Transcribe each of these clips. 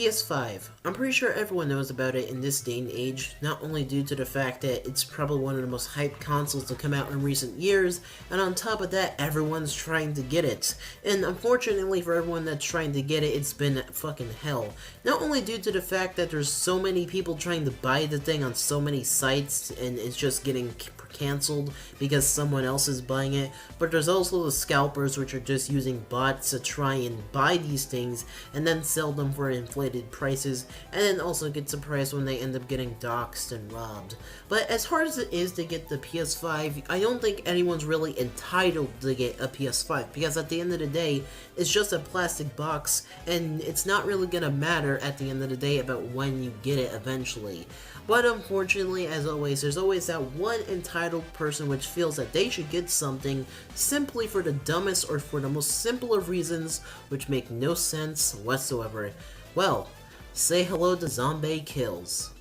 PS5. I'm pretty sure everyone knows about it in this day and age, not only due to the fact that it's probably one of the most hyped consoles to come out in recent years, and on top of that, everyone's trying to get it. And unfortunately for everyone that's trying to get it, it's been fucking hell. Not only due to the fact that there's so many people trying to buy the thing on so many sites, and it's just getting canceled because someone else is buying it, but there's also the scalpers which are just using bots to try and buy these things and then sell them for inflated prices, and then also get surprised when they end up getting doxxed and robbed. But as hard as it is to get the PS5, I don't think anyone's really entitled to get a PS5, because at the end of the day, it's just a plastic box, and it's not really gonna matter at the end of the day about when you get it eventually. But unfortunately, as always, there's always that one entitled person which feels that they should get something simply for the dumbest or for the most simple of reasons which make no sense whatsoever. Well, say hello to ZombaeKillz.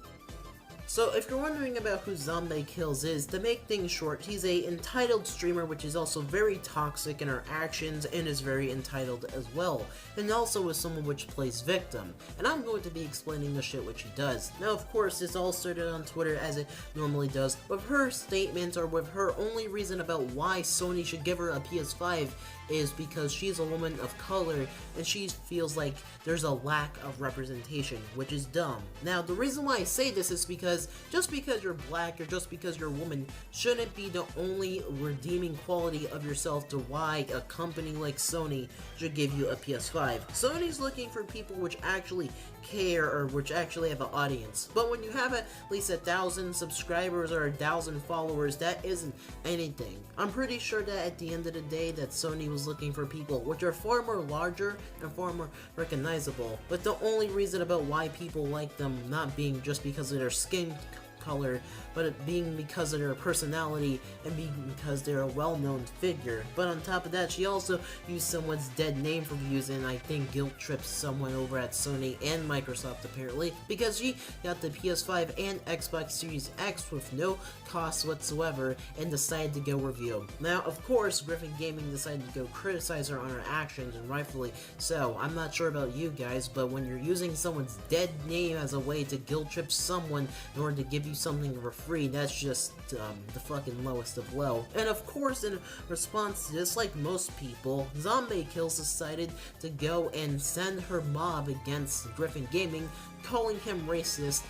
So if you're wondering about who ZombaeKillz is, to make things short, he's a entitled streamer which is also very toxic in her actions and is very entitled as well, and also is someone which plays victim. And I'm going to be explaining the shit which he does. Now of course this all started on Twitter as it normally does, with her statements or with her only reason about why Sony should give her a PS5 is because she's a woman of color and she feels like there's a lack of representation, which is dumb. Now the reason why I say this is because just because you're black or just because you're a woman shouldn't be the only redeeming quality of yourself to why a company like Sony should give you a PS5. Sony's looking for people which actually care or which actually have an audience, but when you have at least 1,000 subscribers or 1,000 followers, that isn't anything. I'm pretty sure that at the end of the day that Sony was looking for people which are far more larger and far more recognizable, but the only reason about why people like them not being just because of their skin color, but it being because of their personality and being because they're a well-known figure. But on top of that, she also used someone's dead name for views and I think guilt tripped someone over at Sony and Microsoft apparently, because she got the PS5 and Xbox Series X with no cost whatsoever and decided to go review. Now of course Griffin Gaming decided to go criticize her on her actions, and rightfully so. I'm not sure about you guys, but when you're using someone's dead name as a way to guilt trip someone in order to give you something for free, that's just the fucking lowest of low. And of course, in response to this, like most people, ZombaeKillz decided to go and send her mob against Griffin Gaming, calling him racist,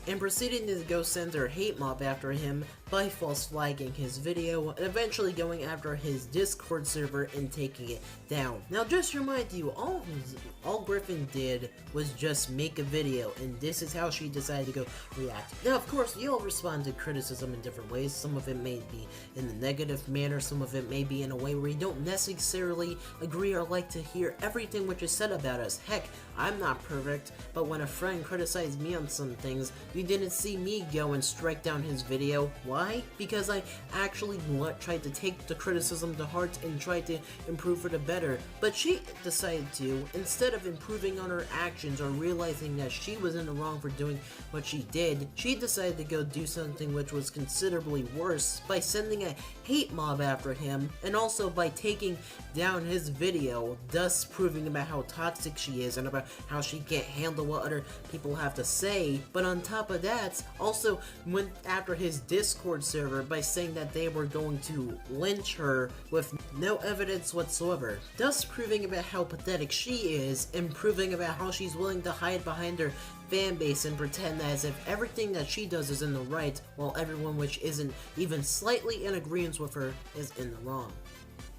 and proceeding to go send her hate mob after him by false flagging his video, and eventually going after his Discord server and taking it down. Now just to remind you, all Griffin did was just make a video, and this is how she decided to go react. Now of course, we all respond to criticism in different ways. Some of it may be in the negative manner, some of it may be in a way where you don't necessarily agree or like to hear everything which is said about us. Heck, I'm not perfect, but when a friend criticized me on some things, you didn't see me go and strike down his video. Why? Because I actually tried to take the criticism to heart and try to improve for the better. But she decided to, instead of improving on her actions or realizing that she was in the wrong for doing what she did, she decided to go do something which was considerably worse by sending a hate mob after him, and also by taking down his video, thus proving about how toxic she is and about how she can't handle what other people have to say. But on top of that, also went after his Discord server by saying that they were going to lynch her with no evidence whatsoever, thus proving about how pathetic she is and proving about how she's willing to hide behind her fan base and pretend as if everything that she does is in the right, while everyone which isn't even slightly in agreement with her is in the wrong.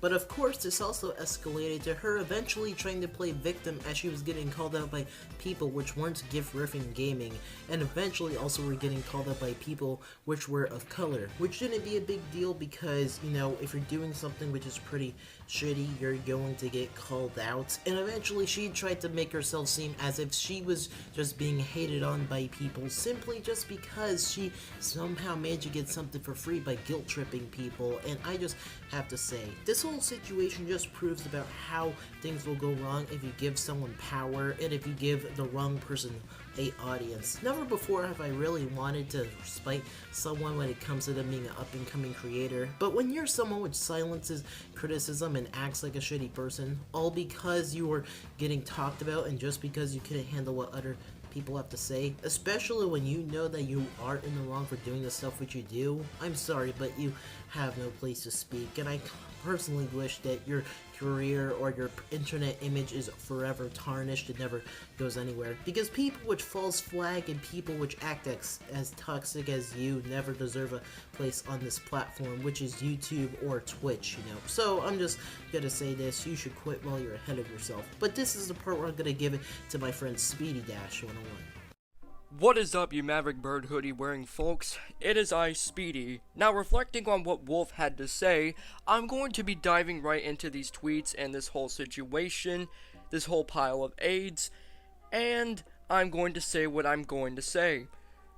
But of course, this also escalated to her eventually trying to play victim as she was getting called out by people which weren't Griffin Gaming, and eventually also were getting called out by people which were of color, which shouldn't be a big deal because, you know, if you're doing something which is pretty shitty, you're going to get called out. And eventually she tried to make herself seem as if she was just being hated on by people simply just because she somehow made you get something for free by guilt tripping people. And I just have to say, this whole whole situation just proves about how things will go wrong if you give someone power and if you give the wrong person a audience. Never before have I really wanted to spite someone when it comes to them being an up-and-coming creator, but when you're someone which silences criticism and acts like a shitty person, all because you were getting talked about and just because you couldn't handle what other people have to say, especially when you know that you are in the wrong for doing the stuff which you do, I'm sorry, but you have no place to speak, and I personally wish that your career or your internet image is forever tarnished and never goes anywhere, because people which false flag and people which act as toxic as you never deserve a place on this platform, which is YouTube or Twitch, you know. So I'm just gonna say this: you should quit while you're ahead of yourself. But this is the part where I'm gonna give it to my friend Speedy Dash 101. What is up, you Maverick Bird hoodie wearing folks? It is I, Speedy. Now, reflecting on what Wolf had to say, I'm going to be diving right into these tweets and this whole situation, this whole pile of AIDS, and I'm going to say what I'm going to say.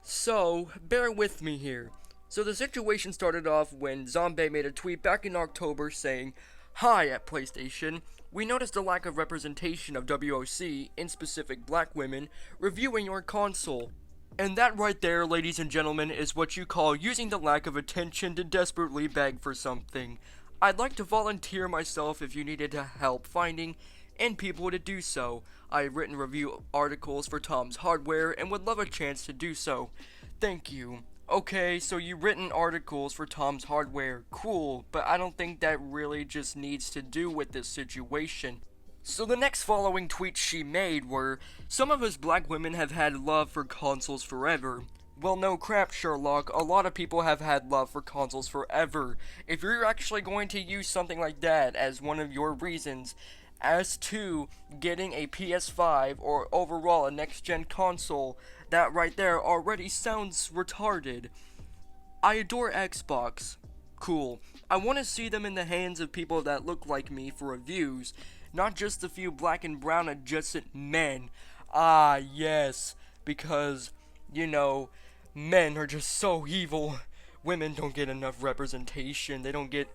So, bear with me here. So the situation started off when Zombie made a tweet back in October saying, "Hi at PlayStation. We noticed a lack of representation of WOC, in specific black women, reviewing your console. And that right there, ladies and gentlemen, is what you call using the lack of attention to desperately beg for something. I'd like to volunteer myself if you needed help finding and people to do so. I've written review articles for Tom's Hardware and would love a chance to do so. Thank you." Okay, so you've written articles for Tom's Hardware, cool, but I don't think that really just needs to do with this situation. So the next following tweets she made were, "Some of us black women have had love for consoles forever." Well, no crap, Sherlock, a lot of people have had love for consoles forever. If you're actually going to use something like that as one of your reasons as to getting a PS5 or overall a next-gen console, that right there already sounds retarded. I adore Xbox. Cool. I want to see them in the hands of people that look like me for reviews, not just a few black and brown adjacent men. Ah, yes, because, you know, men are just so evil. Women don't get enough representation. They don't get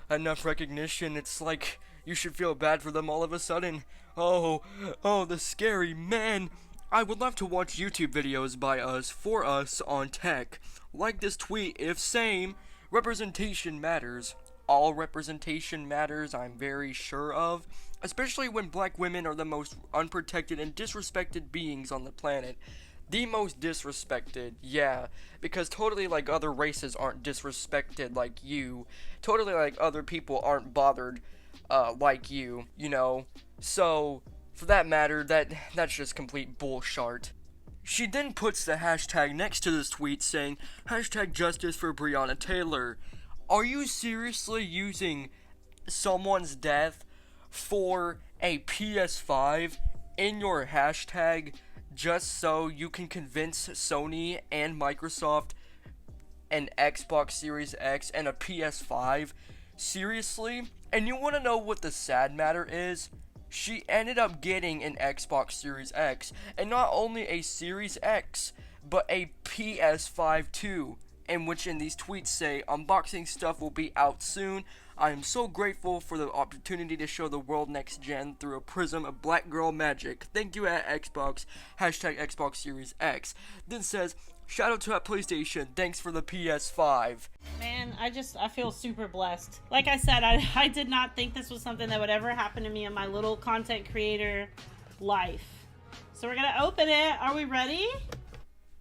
enough recognition. It's like you should feel bad for them all of a sudden. Oh, the scary men. I would love to watch YouTube videos by us, for us, on tech. Like this tweet, if same, representation matters. All representation matters, I'm very sure of. Especially when black women are the most unprotected and disrespected beings on the planet. The most disrespected, yeah. Because totally like other races aren't disrespected like you. Totally like other people aren't bothered like you, you know. So, for that matter, that's just complete bullshit. She then puts the hashtag next to this tweet saying, hashtag justice for Breonna Taylor. Are you seriously using someone's death for a PS5 in your hashtag just so you can convince Sony and Microsoft an Xbox Series X and a PS5? Seriously? And you want to know what the sad matter is? She ended up getting an Xbox Series X, and not only a Series X, but a PS5 too, in which in these tweets say, unboxing stuff will be out soon. I am so grateful for the opportunity to show the world next gen through a prism of black girl magic. Thank you at Xbox, hashtag Xbox Series X. Then says, shout out to at PlayStation, thanks for the PS5. Man, I feel super blessed. Like I said, I did not think this was something that would ever happen to me in my little content creator life. So we're gonna open it. Are we ready?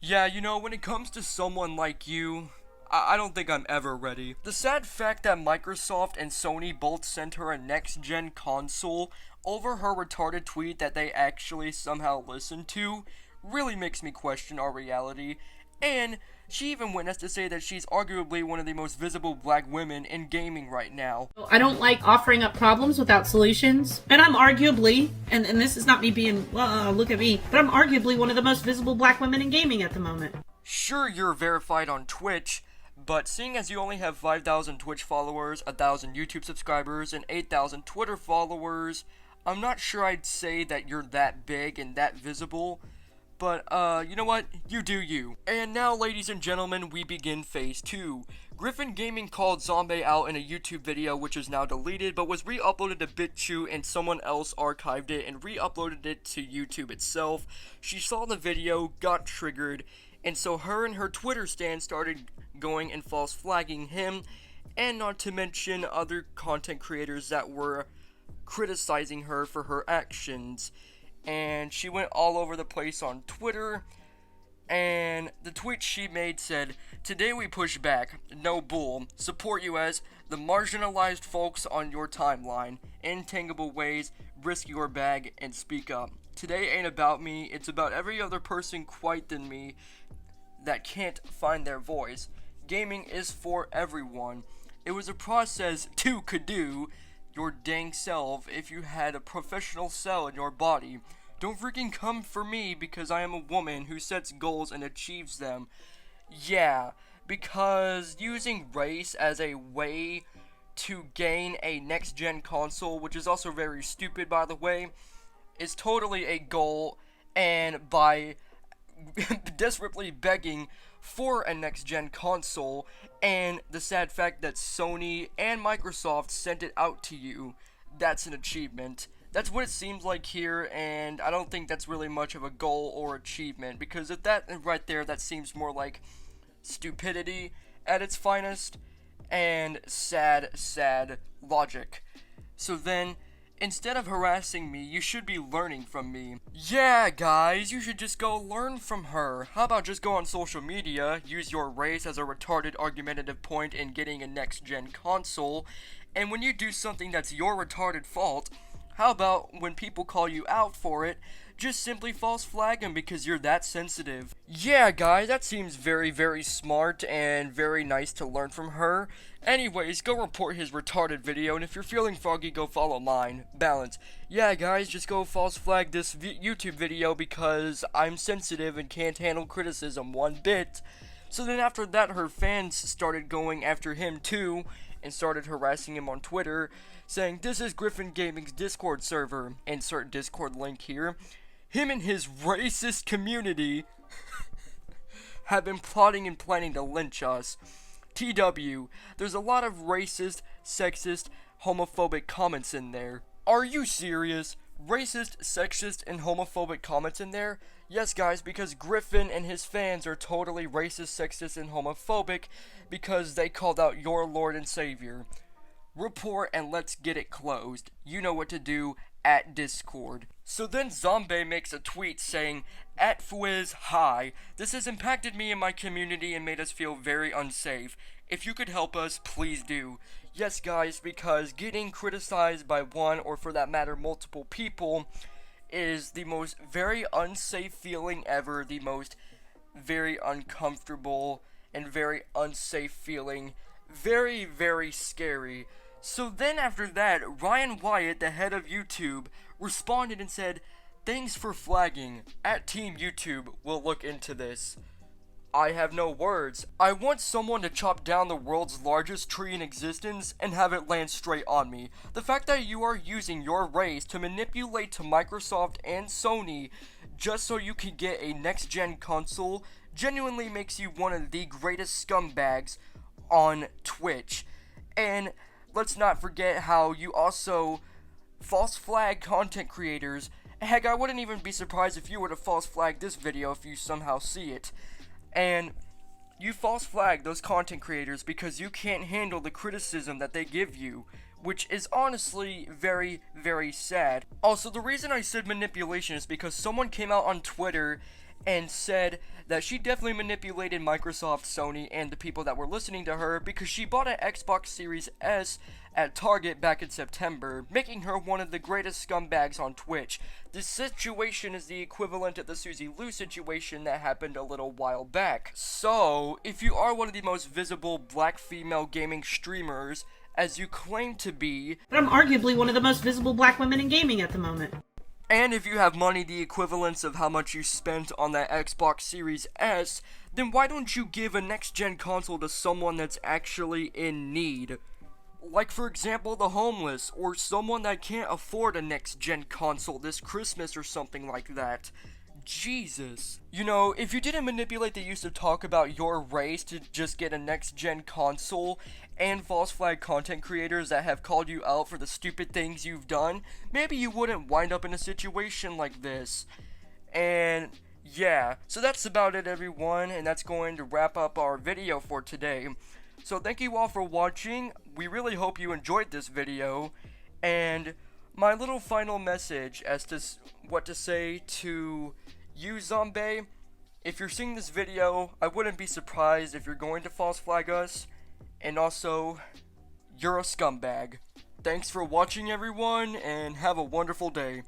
Yeah, you know, when it comes to someone like you, I don't think I'm ever ready. The sad fact that Microsoft and Sony both sent her a next-gen console over her retarded tweet that they actually somehow listened to really makes me question our reality. And she even went as to say that she's arguably one of the most visible black women in gaming right now. I don't like offering up problems without solutions. And I'm arguably, and this is not me being, look at me, but I'm arguably one of the most visible black women in gaming at the moment. Sure, you're verified on Twitch, but seeing as you only have 5,000 Twitch followers, 1,000 YouTube subscribers, and 8,000 Twitter followers, I'm not sure I'd say that you're that big and that visible. But, you know what? You do you. And now, ladies and gentlemen, we begin Phase 2. Griffin Gaming called Zombie out in a YouTube video which is now deleted, but was re-uploaded to BitChute and someone else archived it and re-uploaded it to YouTube itself. She saw the video, got triggered, and so her and her Twitter stan started going and false flagging him, and not to mention other content creators that were criticizing her for her actions. And she went all over the place on Twitter, and the tweet she made said, "Today we push back, no bull, support you as the marginalized folks on your timeline, in tangible ways, risk your bag, and speak up. Today ain't about me, it's about every other person quite than me that can't find their voice. Gaming is for everyone. It was a process to could do your dang self if you had a professional cell in your body. Don't freaking come for me because I am a woman who sets goals and achieves them." Yeah, because using race as a way to gain a next-gen console, which is also very stupid by the way, is totally a goal, and by desperately begging for a next-gen console, and the sad fact that Sony and Microsoft sent it out to you, that's an achievement. That's what it seems like here, and I don't think that's really much of a goal or achievement, because if that right there, that seems more like stupidity at its finest, and sad logic. So then, instead of harassing me, you should be learning from me. Yeah, guys, you should just go learn from her. How about just go on social media, use your race as a retarded argumentative point in getting a next-gen console, and when you do something that's your retarded fault, how about when people call you out for it, just simply false flag them because you're that sensitive. Yeah, guys, that seems very smart and very nice to learn from her. Anyways, go report his retarded video, and if you're feeling froggy, go follow mine. Balance. Yeah, guys, just go false flag this YouTube video because I'm sensitive and can't handle criticism one bit. So then after that, her fans started going after him too, and started harassing him on Twitter, saying, "This is Griffin Gaming's Discord server." Insert Discord link here. Him and his racist community have been plotting and planning to lynch us. TW, there's a lot of racist, sexist, homophobic comments in there. Are you serious? Racist, sexist, and homophobic comments in there? Yes, guys, because Griffin and his fans are totally racist, sexist, and homophobic because they called out your Lord and Savior. Report and let's get it closed. You know what to do at Discord. So then Zombie makes a tweet saying, "@Fwiz, hi. This has impacted me and my community and made us feel very unsafe. If you could help us, please do." Yes, guys, because getting criticized by one, or for that matter, multiple people, is the most very unsafe feeling ever, the most very uncomfortable and very unsafe feeling. Very scary. So then after that, Ryan Wyatt, the head of YouTube, responded and said, "Thanks for flagging. @Team YouTube will look into this." I have no words. I want someone to chop down the world's largest tree in existence and have it land straight on me. The fact that you are using your race to manipulate to Microsoft and Sony just so you can get a next-gen console genuinely makes you one of the greatest scumbags on Twitch. And let's not forget how you also false flag content creators. Heck, I wouldn't even be surprised if you were to false flag this video if you somehow see it. And you false flag those content creators because you can't handle the criticism that they give you, which is honestly very sad. Also, the reason I said manipulation is because someone came out on Twitter and said that she definitely manipulated Microsoft, Sony, and the people that were listening to her because she bought an Xbox Series S at Target back in September, making her one of the greatest scumbags on Twitch. This situation is the equivalent of the Suzy Lou situation that happened a little while back. So, if you are one of the most visible black female gaming streamers, as you claim to be, But I'm arguably one of the most visible black women in gaming at the moment. and if you have money the equivalence of how much you spent on that Xbox Series S, then why don't you give a next-gen console to someone that's actually in need? Like, for example, the homeless, or someone that can't afford a next-gen console this Christmas or something like that. Jesus. You know, if you didn't manipulate the use of talk about your race to just get a next-gen console, and false flag content creators that have called you out for the stupid things you've done, maybe you wouldn't wind up in a situation like this. And yeah, so that's about it, everyone, and that's going to wrap up our video for today. So thank you all for watching. We really hope you enjoyed this video, and my little final message as to what to say to you, Zombie. If you're seeing this video, I wouldn't be surprised if you're going to false flag us, and also, you're a scumbag. Thanks for watching, everyone, and have a wonderful day.